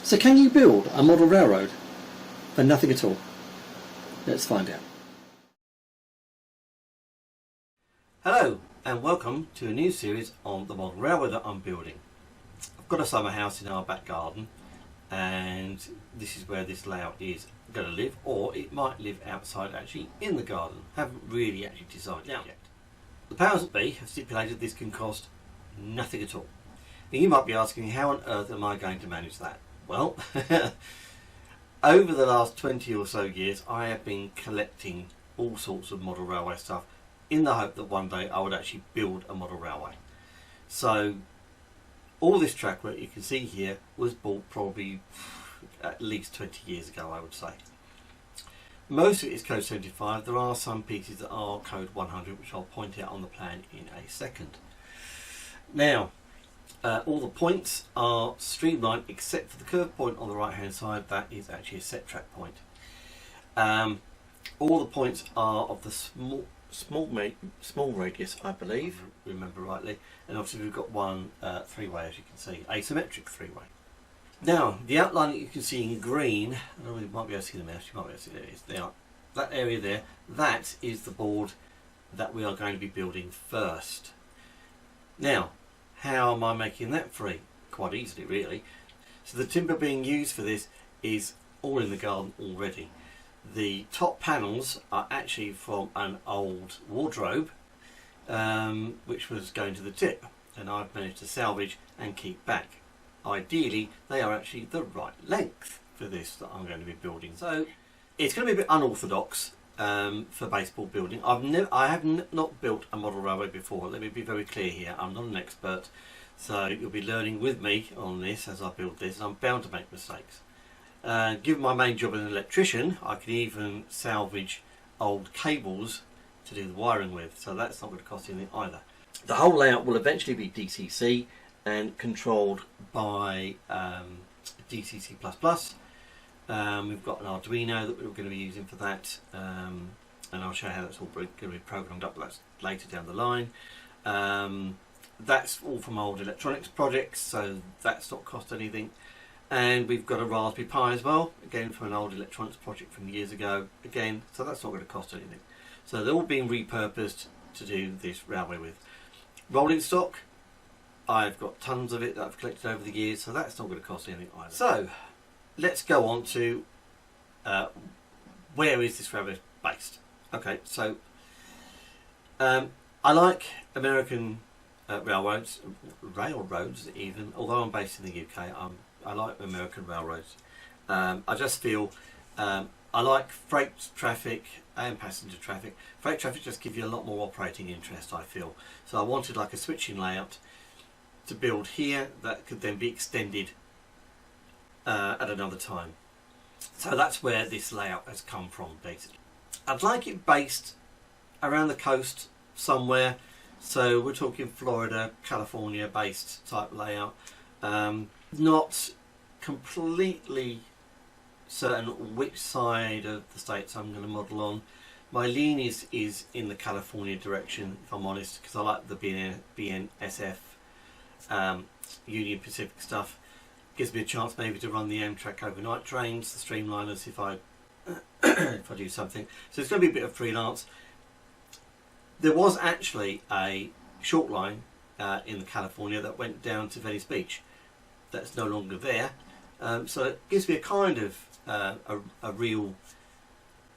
So can you build a model railroad for nothing at all? Let's find out. Hello and welcome to a new series on the model railway that I'm building. I've got a summer house in our back garden and this is where this layout is going to live, or it might live outside actually in the garden. Haven't really actually decided out yet. The powers that be have stipulated this can cost nothing at all. Now you might be asking, how on earth am I going to manage that? Well, over the last 20 or so years I have been collecting all sorts of model railway stuff in the hope that one day I would actually build a model railway. So all this track work you can see here was bought probably at least 20 years ago, I would say. Most of it is code 75. There are some pieces that are code 100, which I'll point out on the plan in a second. Now all the points are streamlined except for the curved point on the right hand side. That is actually a set track point. All the points are of the small radius, I believe, remember rightly, and obviously we've got one three-way, as you can see, asymmetric three-way. Now the outline that you can see in green, I don't know, you might be able to see the mouse, you might be able to see there, that area there, that is the board that we are going to be building first. Now how am I making that free? Quite easily really. So the timber being used for this is all in the garden already. The top panels are actually from an old wardrobe which was going to the tip, and I've managed to salvage and keep back. Ideally they are actually the right length for this that I'm going to be building. So it's going to be a bit unorthodox for baseboard building. I have not built a model railway before. Let me be very clear here, I'm not an expert, so you'll be learning with me on this as I build this, and I'm bound to make mistakes. Given my main job as an electrician, I can even salvage old cables to do the wiring with, so that's not going to cost anything either. The whole layout will eventually be DCC and controlled by DCC++. We've got an Arduino that we're going to be using for that, and I'll show you how that's all going to be programmed up. That's later down the line. That's all from old electronics projects, so that's not cost anything. And we've got a Raspberry Pi as well, again from an old electronics project from years ago, again, so that's not going to cost anything. So they're all being repurposed to do this railway with. Rolling stock, I've got tons of it that I've collected over the years, so that's not going to cost anything either. So let's go on to where is this railway based? Okay, so I like American railroads even, although I'm based in the UK, I like American railroads. I just feel I like freight traffic and passenger traffic. Freight traffic just gives you a lot more operating interest, I feel. So I wanted like a switching layout to build here that could then be extended at another time. So that's where this layout has come from, basically. I'd like it based around the coast somewhere, so we're talking Florida, California based type layout. Not completely certain which side of the states I'm going to model on. My lean is in the California direction, if I'm honest, because I like the BNSF Union Pacific stuff. Gives me a chance maybe to run the Amtrak overnight trains, the streamliners, if I if I do something. So it's going to be a bit of freelance. There was actually a short line in California that went down to Venice Beach. That's no longer there, so it gives me a kind of a real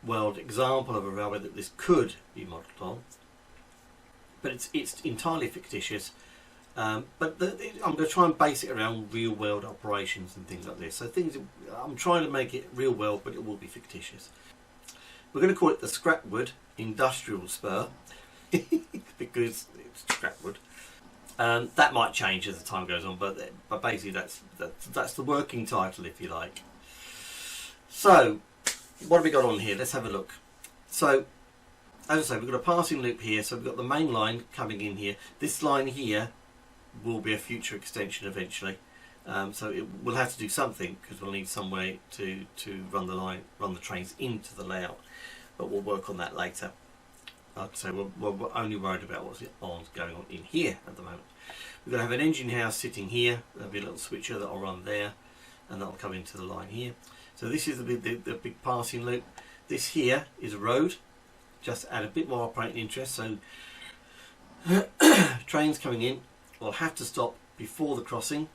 world example of a railway that this could be modelled on, but it's entirely fictitious. But I'm going to try and base it around real world operations and things like this. So I'm trying to make it real world, but it will be fictitious. We're going to call it the Scrapwood Industrial Spur because it's scrapwood. That might change as the time goes on, but basically that's the working title, if you like. So what have we got on here? Let's have a look. So as I say, we've got a passing loop here, so we've got the main line coming in here. This line here will be a future extension eventually, so we'll have to do something because we'll need some way to run the trains into the layout, but we'll work on that later. Like I say, we're only worried about what's going on in here at the moment. We're going to have an engine house sitting here. There'll be a little switcher that will run there. and that'll come into the line here. So this is the big passing loop. This here is a road, just to add a bit more operating interest. So trains coming in will have to stop before the crossing.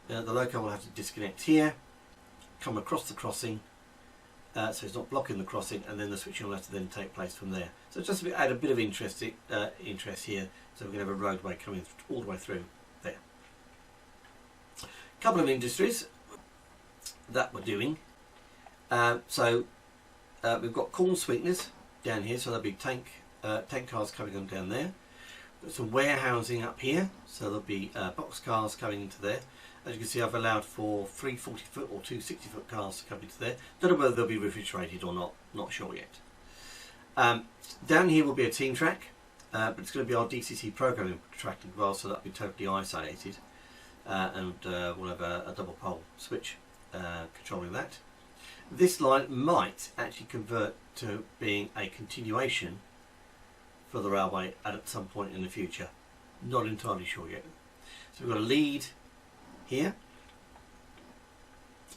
The loco will have to disconnect here, come across the crossing, so it's not blocking the crossing, and then the switching will have to then take place from there. So just to add a bit of interest here, so we're going to have a roadway coming all the way through there. A couple of industries that we're doing. We've got corn sweeteners down here, so there'll be tank cars coming on down there. Got some warehousing up here, so there'll be box cars coming into there. As you can see, I've allowed for 3 40-foot or 2 60-foot cars to come into there. Don't know whether they'll be refrigerated or not sure yet. Down here will be a team track, but it's going to be our DCC programming track as well, so that'll be totally isolated, and we'll have a double pole switch controlling that. This line might actually convert to being a continuation for the railway at some point in the future. Not entirely sure yet. So we've got a lead here,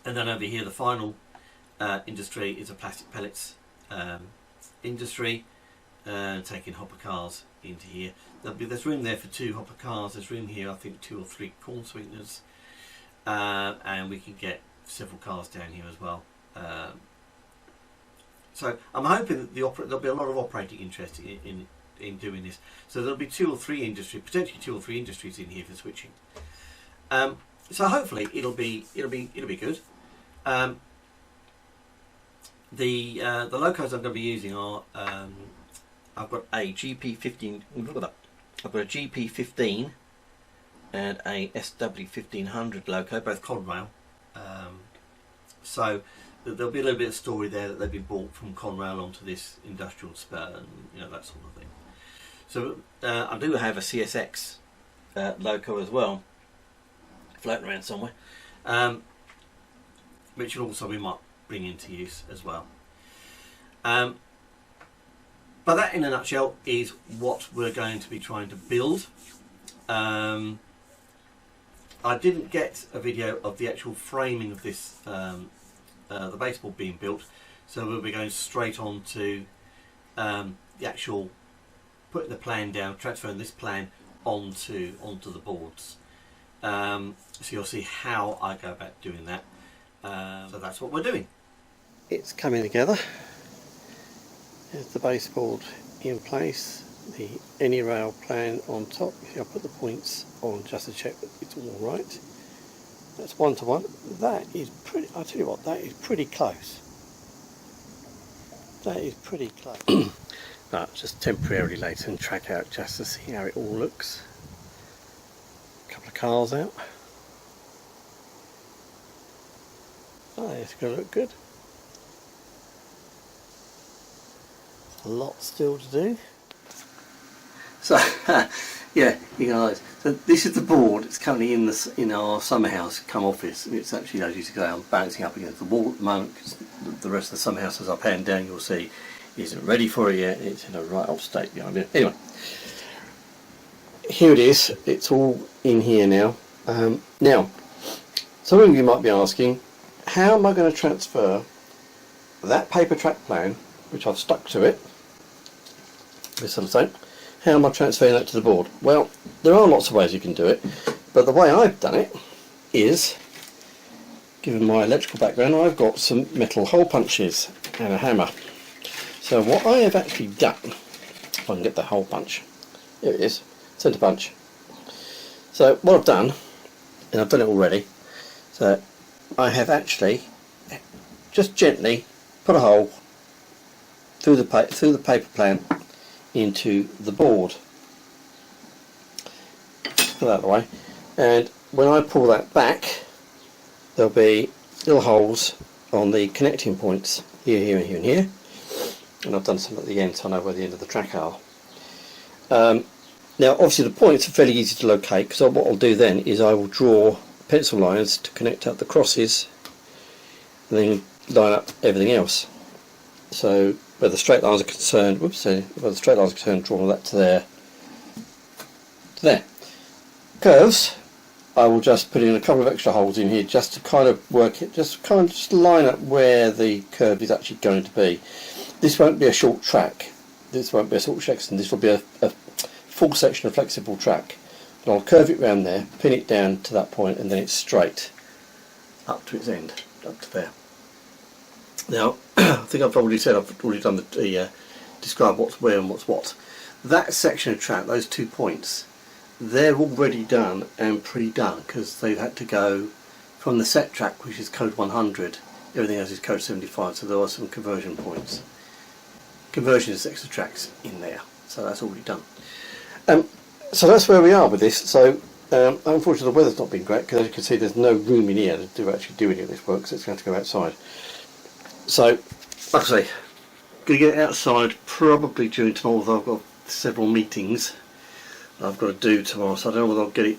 and then over here the final industry is a plastic pellets industry, taking hopper cars into here. There's room there for 2 hopper cars. There's room here, I think 2 or 3 corn sweeteners, and we can get several cars down here as well. So I'm hoping that there'll be a lot of operating interest in doing this. So there'll be 2 or 3 industries, potentially 2 or 3 industries in here for switching. So hopefully it'll be good. The locos I'm going to be using are I've got a GP15. I've got a GP15 and a SW1500 loco, both Conrail. So there'll be a little bit of story there that they've been bought from Conrail onto this industrial spur, and that sort of thing. So I do have a CSX loco as well, floating around somewhere, which also we might bring into use as well. But that in a nutshell is what we're going to be trying to build. I didn't get a video of the actual framing of this, the baseboard being built, so we'll be going straight on to the actual putting the plan down, transferring this plan onto the boards. So you'll see how I go about doing that. So that's what we're doing. It's coming together. There's the baseboard in place, the Anyrail plan on top. I'll put the points on just to check that it's all right. That's 1 to 1. That is pretty, I'll tell you what, that is pretty close. That is pretty close. Right, just temporarily later and track out just to see how it all looks. A couple of cars out. Oh, it's going to look good. A lot still to do. So, yeah, you guys. So this is the board. It's currently in our summer house come office. It's actually, as you can see, I'm bouncing up against the wall at the moment because the rest of the summer house, as I pan down, you'll see, isn't ready for it yet. It's in a right old state behind it. Anyway, here it is. It's all in here now. Now, some of you might be asking, how am I going to transfer that paper track plan, which I've stuck to it, this sort of thing, how am I transferring that to the board? Well, there are lots of ways you can do it, but the way I've done it is, given my electrical background, I've got some metal hole punches and a hammer. So what I have actually done, if I can get the hole punch, here it is, centre punch. So what I've done, and I've done it already, so I have actually just gently put a hole through the paper plan into the board. Put that out of the way, and when I pull that back, there'll be little holes on the connecting points here, here, and here, and here. And I've done some at the end, so I know where the end of the track are. Now, obviously, the points are fairly easy to locate, because what I'll do then is I will draw pencil lines to connect up the crosses, and then line up everything else. So where the straight lines are concerned, where the straight lines are concerned, draw that to there, to there. Curves, I will just put in a couple of extra holes in here just to kind of work it, just line up where the curve is actually going to be. This won't be a short track, this won't be a short section, this will be a full section of flexible track. But I'll curve it round there, pin it down to that point, and then it's straight up to its end, up to there. Now, I think I've already said, I've already done the describe what's where and what's what. That section of track, those 2 points, they're already done and pre-done because they've had to go from the set track, which is code 100, everything else is code 75, so there are some conversion points. Conversion is extra tracks in there, so that's already done. So that's where we are with this. So unfortunately the weather's not been great because, as you can see, there's no room in here to actually do any of this work, so it's going to have to go outside. So, like I say, going to get it outside probably during tomorrow, although I've got several meetings I've got to do tomorrow, so I don't know whether I'll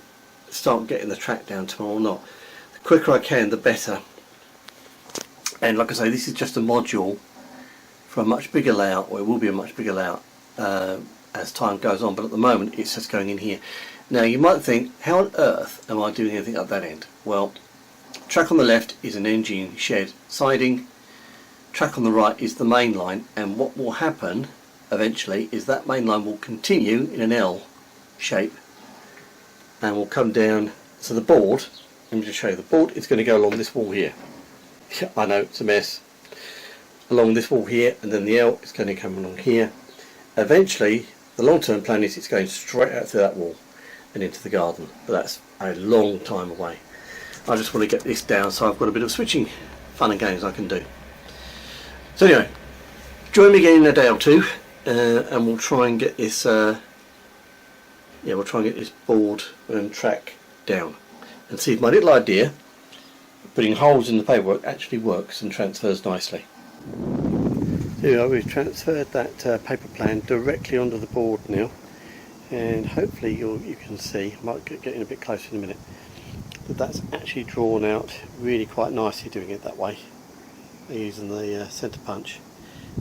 start getting the track down tomorrow or not. The quicker I can, the better. And like I say, this is just a module for a much bigger layout, or it will be a much bigger layout as time goes on, but at the moment it's just going in here. Now you might think, how on earth am I doing anything at that end? Well, track on the left is an engine shed siding, track on the right is the main line, and what will happen eventually is that main line will continue in an L shape and will come down. So the board, let me just show you, the board is going to go along this wall here. I know it's a mess. Along this wall here, and then the L is going to come along here. Eventually the long-term plan is it's going straight out through that wall and into the garden, but that's a long time away. I just want to get this down so I've got a bit of switching fun and games I can do. So anyway, join me again in a day or two, and we'll try and get this we'll try and get this board and track down and see if my little idea of putting holes in the paperwork actually works and transfers nicely. So we've transferred that paper plan directly onto the board now, and hopefully you can see, I might get in a bit closer in a minute, that that's actually drawn out really quite nicely doing it that way, using the centre punch.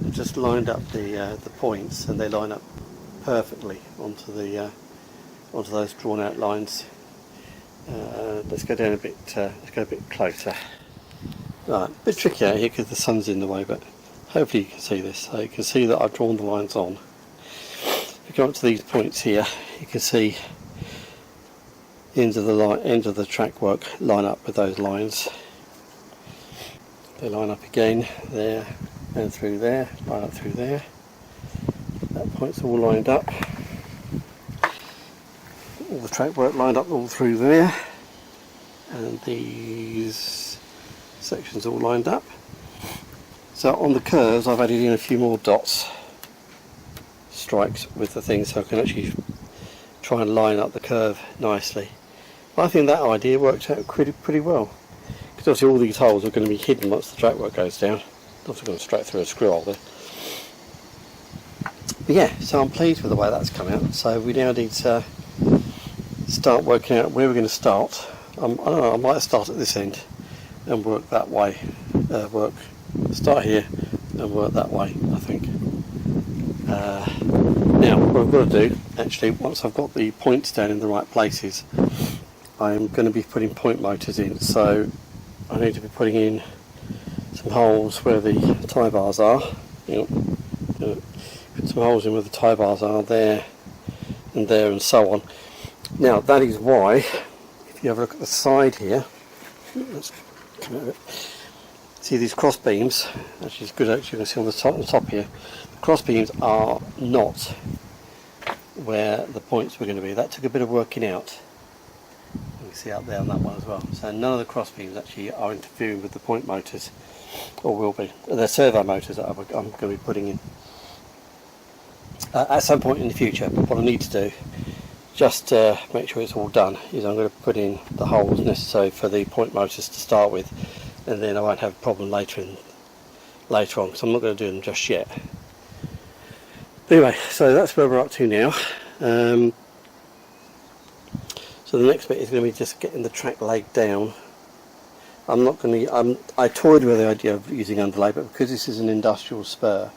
I've just lined up the points, and they line up perfectly onto those drawn out lines. Let's go down a bit. Let's go a bit closer. Right, a bit tricky out here because the sun's in the way, but hopefully you can see this. So you can see that I've drawn the lines on. If you go up to these points here, you can see the ends of the track work line up with those lines. They line up again there and through there, line up through there. That point's all lined up. All the track work lined up all through there, and these sections all lined up. So on the curves I've added in a few more dots, strikes with the thing, so I can actually try and line up the curve nicely. But I think that idea worked out pretty well, because obviously all these holes are going to be hidden once the track work goes down. Obviously going straight through a screw hole there. But yeah, so I'm pleased with the way that's come out. So we now need to start working out where we're going to start. I don't know, I might start at this end and work that way. Start here and work that way, I think. Now what I've got to do, actually, once I've got the points down in the right places, I'm going to be putting point motors in. So I need to be putting in some holes where the tie bars are. Put some holes in where the tie bars are, there and so on. Now that is why, if you have a look at the side here, let's come out of it. See these cross beams, actually it's good, actually you can see on the top here, the cross beams are not where the points were going to be. That took a bit of working out. You can see up there on that one as well. So none of the cross beams actually are interfering with the point motors, or will be. They're servo motors that I'm going to be putting in at some point in the future. But what I need to do, just to make sure it's all done, is I'm going to put in the holes necessary for the point motors to start with, and then I won't have a problem later on, because I'm not going to do them just yet. Anyway, so that's where we're up to now. So the next bit is going to be just getting the track laid down. I'm not going to. I toyed with the idea of using underlay, but because this is an industrial spur,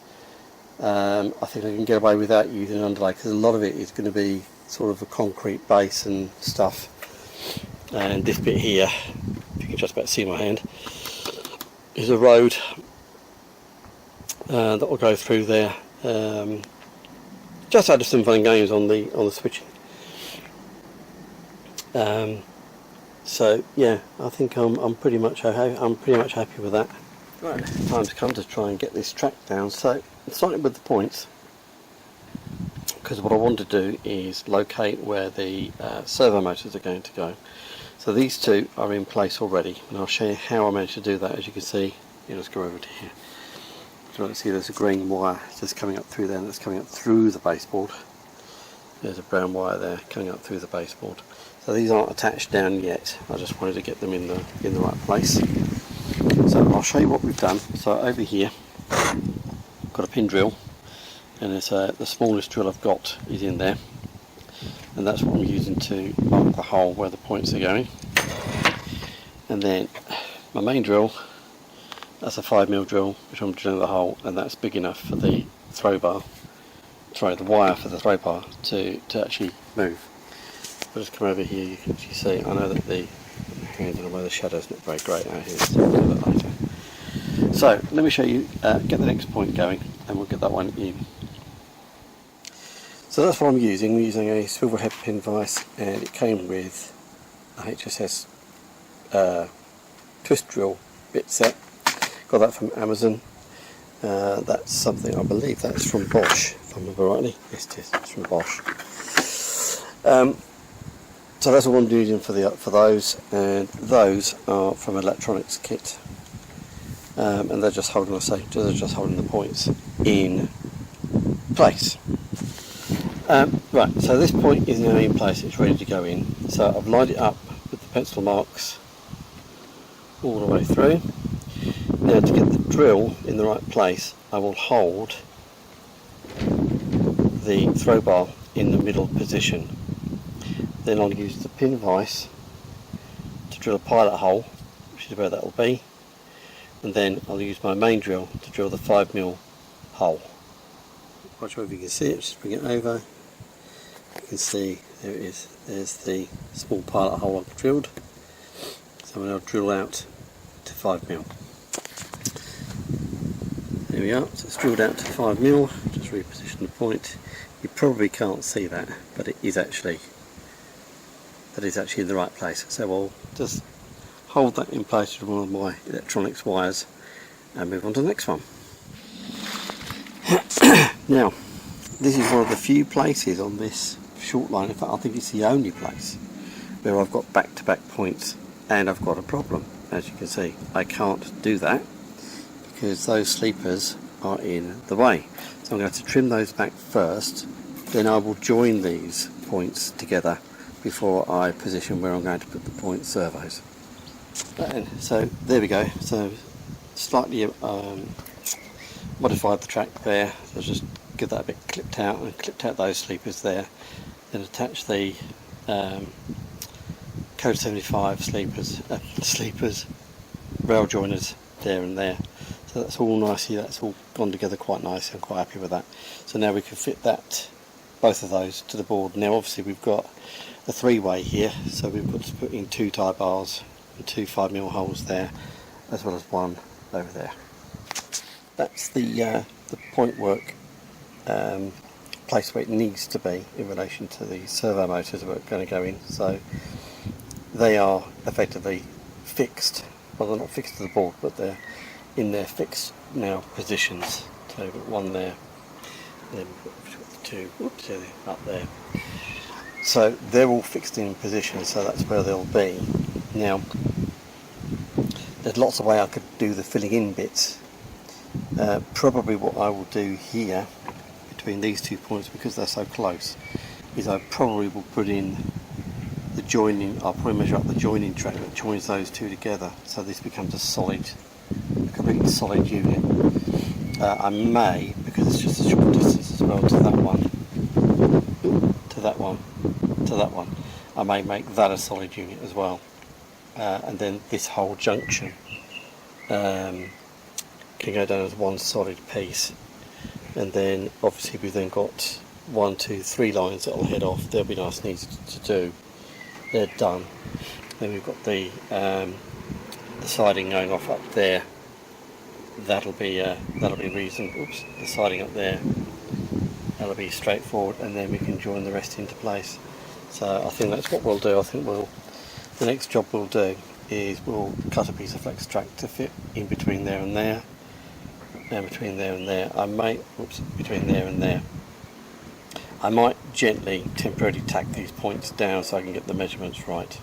I think I can get away without using underlay, because a lot of it is going to be sort of a concrete base and stuff. and this bit here, if you can just about see my hand, is a road that will go through there. Just added some fun and games on the switching. So yeah, I think I'm pretty much happy with that. Right, time's come to try and get this track down. So starting with the points, because what I want to do is locate where the servo motors are going to go. So these two are in place already, and I'll show you how I managed to do that. As you can see, let's go over to here. So you can see there's a green wire just coming up through there, and that's coming up through the baseboard. There's a brown wire there coming up through the baseboard. So these aren't attached down yet. I just wanted to get them in the right place. So I'll show you what we've done. So over here, I've got a pin drill, and it's the smallest drill I've got is in there, and that's what I'm using to mark the hole where the points are going. And then my main drill, that's a 5mm drill, which I'm drilling the hole, and that's big enough for the the wire for the throw bar to actually move. I'll just come over here. You can actually see, I know that the hands in the way the shadow's not very great out here, so I'll do that later. So let me show you, get the next point going, and we'll get that one in. So that's what I'm using. We're using a swivel head pin vise, and it came with a HSS twist drill bit set. Got that from Amazon. That's something, I believe that's from Bosch, if I remember rightly. Yes, it is. It's from Bosch. So that's what I'm using for those, and those are from electronics kit, and they're just holding, holding the points in place. Right, so this point is now in place. It's ready to go in. So I've lined it up with the pencil marks all the way through. Now to get the drill in the right place, I will hold the throw bar in the middle position. Then I'll use the pin vise to drill a pilot hole, which is where that will be, and then I'll use my main drill to drill the 5mm hole. Not sure if you can see it, just bring it over. You can see there it is, there's the small pilot hole I've drilled. So I'll drill out to 5mm. There we are, so it's drilled out to 5mm, just reposition the point. You probably can't see that, but it is actually in the right place. So I'll just hold that in place with one of my electronics wires and move on to the next one. Now, this is one of the few places on this short line, in fact I think it's the only place, where I've got back-to-back points and I've got a problem. As you can see, I can't do that because those sleepers are in the way. So I'm going to trim those back first, then I will join these points together before I position where I'm going to put the point servos. So there we go. So slightly modified the track there. So just give that a bit clipped out, and clipped out those sleepers there. Then attach the Code 75 sleepers, rail joiners there and there. So that's all nicely, that's all gone together quite nicely. I'm quite happy with that. So now we can fit both of those to the board. Now obviously we've got a three-way here, so we've got to put in 2 tie bars and 2 5mm holes there, as well as one over there. That's the point work place where it needs to be in relation to the servo motors that are going to go in. So they are effectively fixed. Well, they're not fixed to the board, but they're in their fixed now positions. So we've got one there, and then we've got the 2 up there. So they're all fixed in position, so that's where they'll be. Now, there's lots of ways I could do the filling in bits. Probably what I will do here, between these 2 points, because they're so close, is I probably will put in the joining, I'll probably measure up the joining track that joins those 2 together, so this becomes a complete solid unit. I may, because it's just a short distance as well to that one, to that one, to that one, I may make that a solid unit as well. And then this whole junction can go down as one solid piece, and then obviously we've then got 1, 2, 3 lines that will head off. They'll be nice and easy to do. They're done. Then we've got the siding going off up there. That'll be reasonable. Oops, the siding up there. That'll be straightforward, and then we can join the rest into place. So I think that's what we'll do. I think the next job we'll do is we'll cut a piece of flex track to fit in between there and there, and between there and there. Between there and there. I might gently, temporarily tack these points down so I can get the measurements right.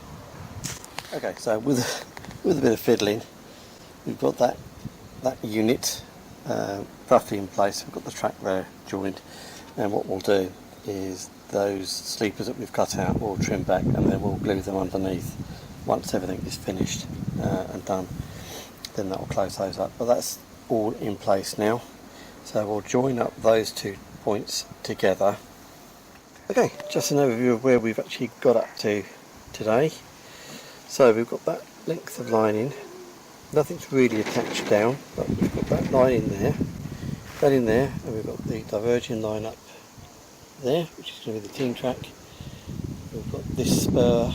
Okay, so with a bit of fiddling, we've got that unit roughly in place. We've got the track there joined, and what we'll do is those sleepers that we've cut out we'll trim back, and then we'll glue them underneath once everything is finished and done. Then that will close those up. But that's all in place now, so we'll join up those 2 points together. Okay, just an overview of where we've actually got up to today. So we've got that length of line in, nothing's really attached down, but we've got that line in there, that in there, and we've got the diverging line up there, which is going to be the team track. We've got this spur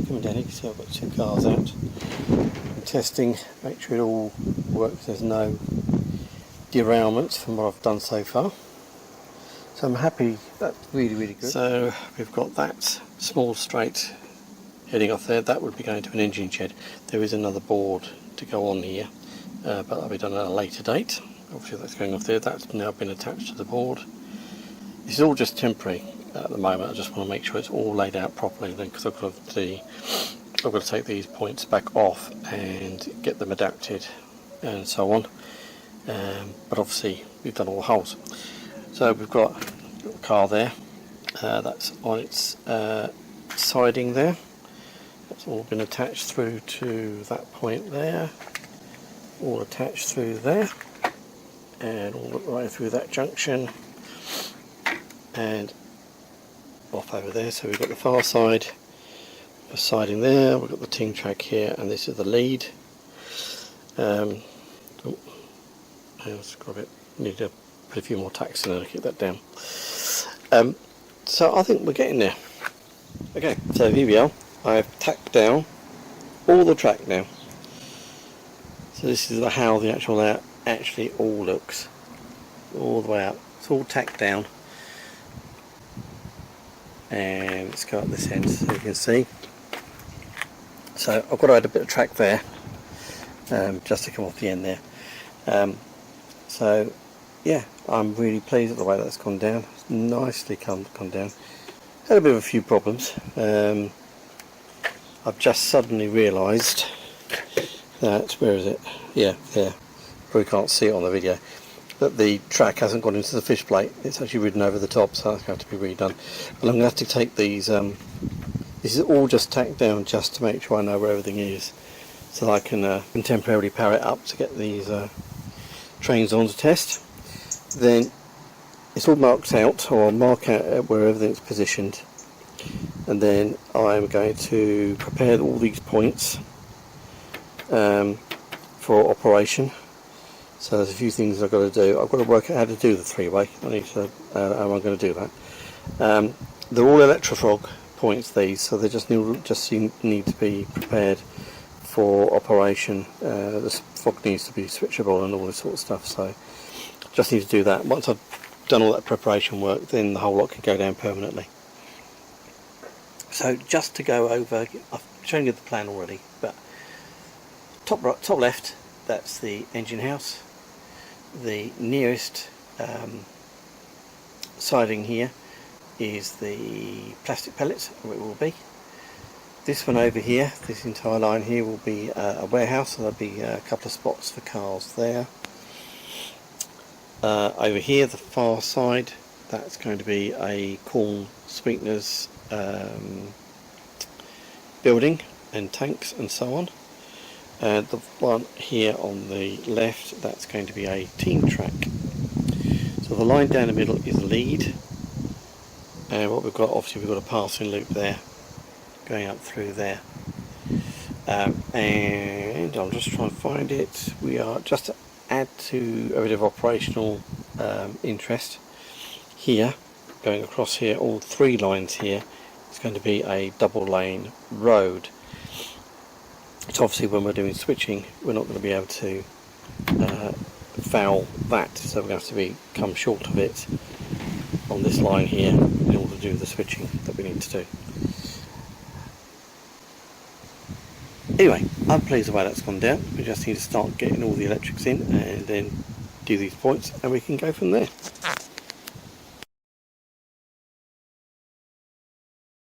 coming down here. You can see I've got 2 cars out. I'm testing, make sure it all works, there's no derailments from what I've done so far. So I'm happy, that's really good. So we've got that small straight heading off there, that would be going to an engine shed. There is another board to go on here, but that'll be done at a later date. Obviously that's going off there, that's now been attached to the board. This is all just temporary at the moment. I just want to make sure it's all laid out properly then, because I've got to take these points back off and get them adapted and so on. But obviously we've done all the holes. So we've got a car there, that's on its siding there. That's all been attached through to that point there, all attached through there, and all the way through that junction and off over there. So we've got the far side, the siding there, we've got the team track here, and this is the lead. Need to put a few more tacks in there to keep that down. So I think we're getting there. Okay, so here we are. I've tacked down all the track now. So this is how the actual layout actually all looks, all the way out. It's all tacked down, and let's go up this end so you can see. So I've got to add a bit of track there, just to come off the end there. So yeah, I'm really pleased with the way that's gone down. It's nicely come down. Had a bit of a few problems. I've just suddenly realised that, where is it? Yeah, there. Probably can't see it on the video, that the track hasn't gone into the fish plate. It's actually ridden over the top, so that's going to have to be redone. But I'm going to have to take these. This is all just tacked down just to make sure I know where everything is, so that I can temporarily power it up to get these trains on to test. Then it's all marked out, or I'll mark out where everything's positioned, and then I'm going to prepare all these points for operation. So there's a few things I've got to do. I've got to work out how to do the three-way. I need to how I'm going to do that. They're all electrofrog points, these, so they just need to be prepared for operation. The fog needs to be switchable and all this sort of stuff, so just need to do that. Once I've done all that preparation work, then the whole lot can go down permanently. So just to go over, I've shown you the plan already, but top right, top left, that's the engine house. The nearest siding here is the plastic pellets, or it will be. This one over here, this entire line here, will be a warehouse, so there'll be a couple of spots for cars there. Over here, the far side, that's going to be a corn sweeteners building and tanks and so on. And the one here on the left, that's going to be a team track. So the line down the middle is the lead, and what we've got, obviously we've got a passing loop there going up through there, and I'm just trying to find it. We are just to add to a bit of operational interest here, going across here, all three lines here, it's going to be a double lane road. So obviously when we're doing switching, we're not going to be able to foul that, so we're going to have to come short of it on this line here in order to do the switching that we need to do. Anyway, I'm pleased the way that's gone down. We just need to start getting all the electrics in and then do these points, and we can go from there.